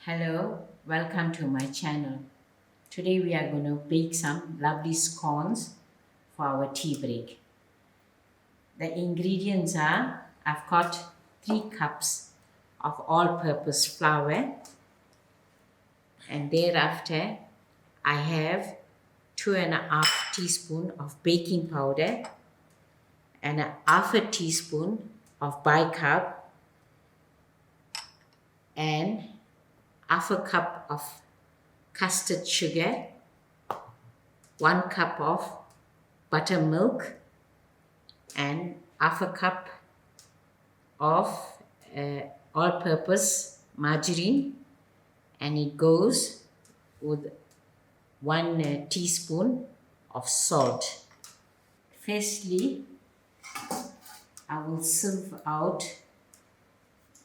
Hello, welcome to my channel. Today we are going to bake some lovely scones for our tea break. The ingredients are, I've got 3 cups of all-purpose flour, and thereafter I have 2.5 teaspoons of baking powder and a half a teaspoon of bicarb and half a cup of custard sugar, 1 cup of buttermilk, and half a cup of all-purpose margarine, and it goes with 1 teaspoon of salt. Firstly, I will sieve out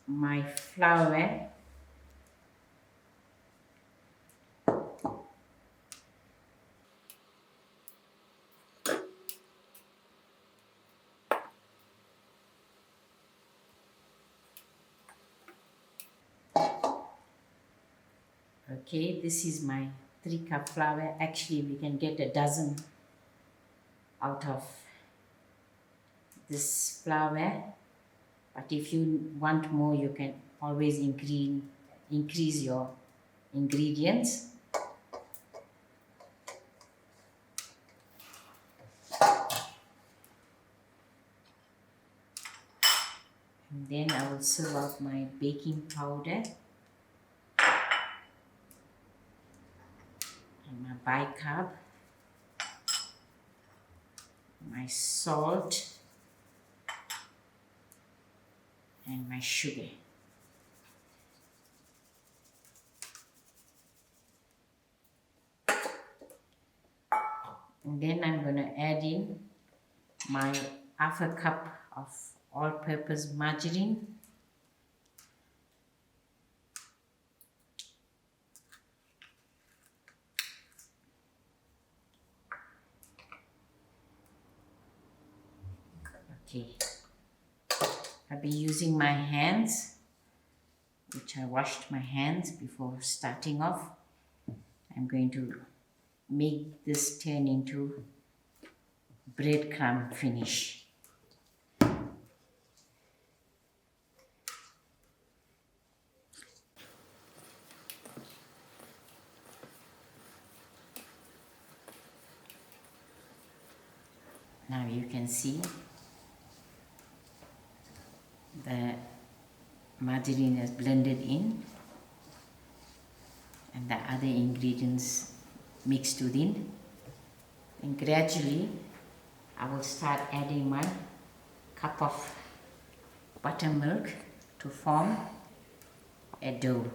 my flour . Okay, this is my 3-cup flour. Actually, we can get a dozen out of this flour, but if you want more, you can always increase your ingredients. And then I will serve out my baking powder and my bicarb, my salt, and my sugar. And then I'm going to add in my half a cup of all-purpose margarine, okay. I'll be using my hands, which I washed my hands before starting off. I'm going to make this turn into breadcrumb finish. Now you can see the margarine is blended in and the other ingredients mixed within. And gradually I will start adding my cup of buttermilk to form a dough.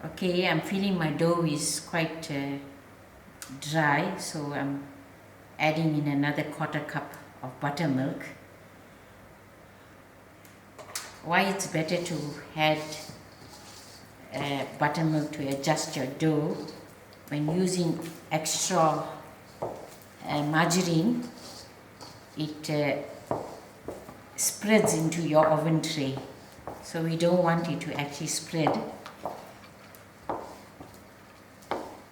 Okay, I'm feeling my dough is quite dry, so I'm adding in another 1/4 cup of buttermilk. Why it's better to add buttermilk to adjust your dough? When using extra margarine, it spreads into your oven tray, so we don't want it to actually spread.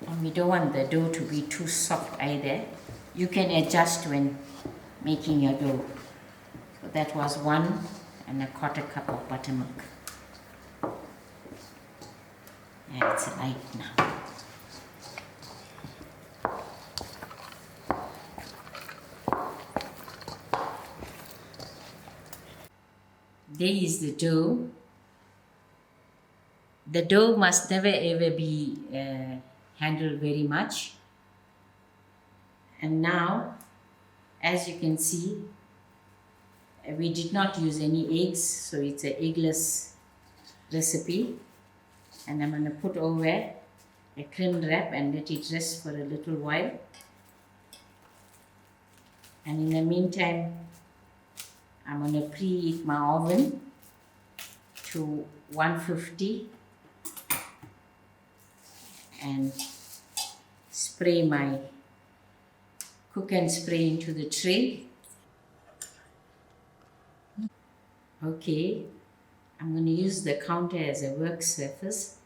And we don't want the dough to be too soft either. You can adjust when making your dough. So that was 1 1/4 cup of buttermilk. And it's light now. There is the dough. The dough must never ever be handled very much. And now, as you can see, we did not use any eggs, so it's an eggless recipe. And I'm going to put over a cling wrap and let it rest for a little while. And in the meantime, I'm going to preheat my oven to 150 and spray my cook and spray into the tray. Okay, I'm going to use the counter as a work surface.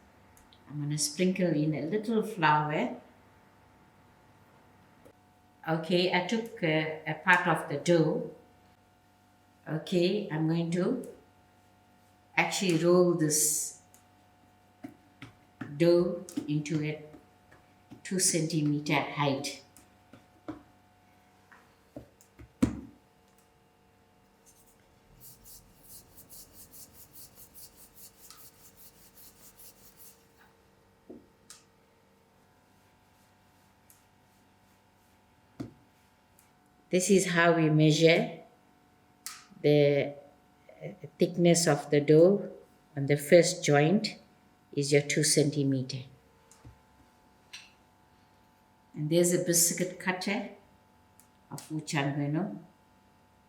I'm going to sprinkle in a little flour. Okay, I took a part of the dough. Okay, I'm going to actually roll this dough into a 2 centimeter height. This is how we measure the thickness of the dough. And the first joint is your 2 centimeter. And there's a biscuit cutter, of which I'm going to.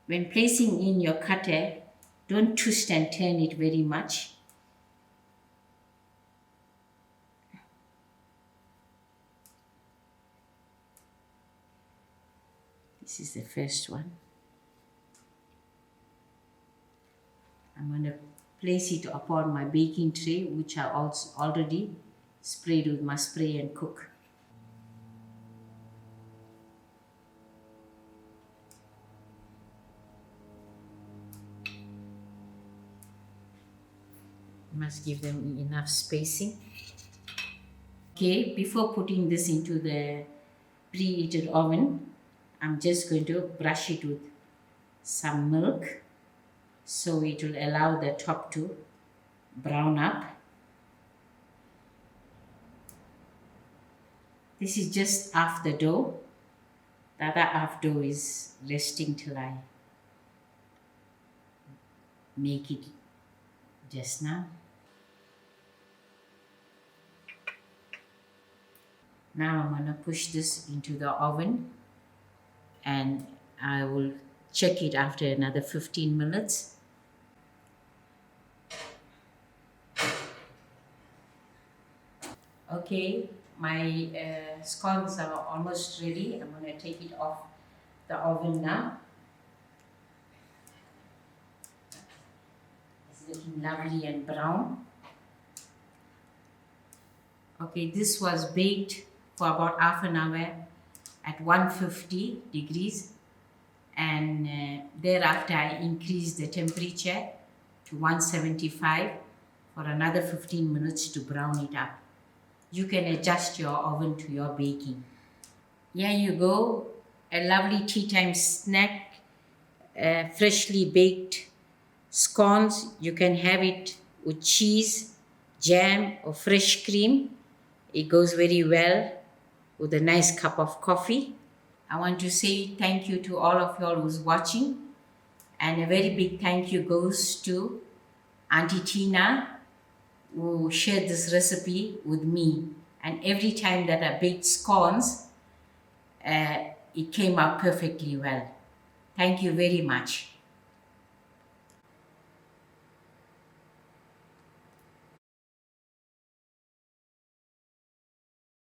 When placing in your cutter, don't twist and turn it very much. This is the first one. I'm going to place it upon my baking tray, which I also already sprayed with my spray and cook. You must give them enough spacing. Okay, before putting this into the preheated oven, I'm just going to brush it with some milk so it will allow the top to brown up. This is just half the dough. The other half dough is resting till I make it just now. Now I'm going to push this into the oven and I will check it after another 15 minutes. Okay, my scones are almost ready. I'm going to take it off the oven now. It's looking lovely and brown. Okay, this was baked for about half an hour at 150 degrees, and thereafter I increased the temperature to 175 for another 15 minutes to brown it up. You can adjust your oven to your baking. Here you go, a lovely tea time snack, freshly baked scones. You can have it with cheese, jam or fresh cream. It goes very well with a nice cup of coffee. I want to say thank you to all of y'all who's watching, and a very big thank you goes to Aunty Tina, who shared this recipe with me. And every time that I baked scones, it came out perfectly well. Thank you very much.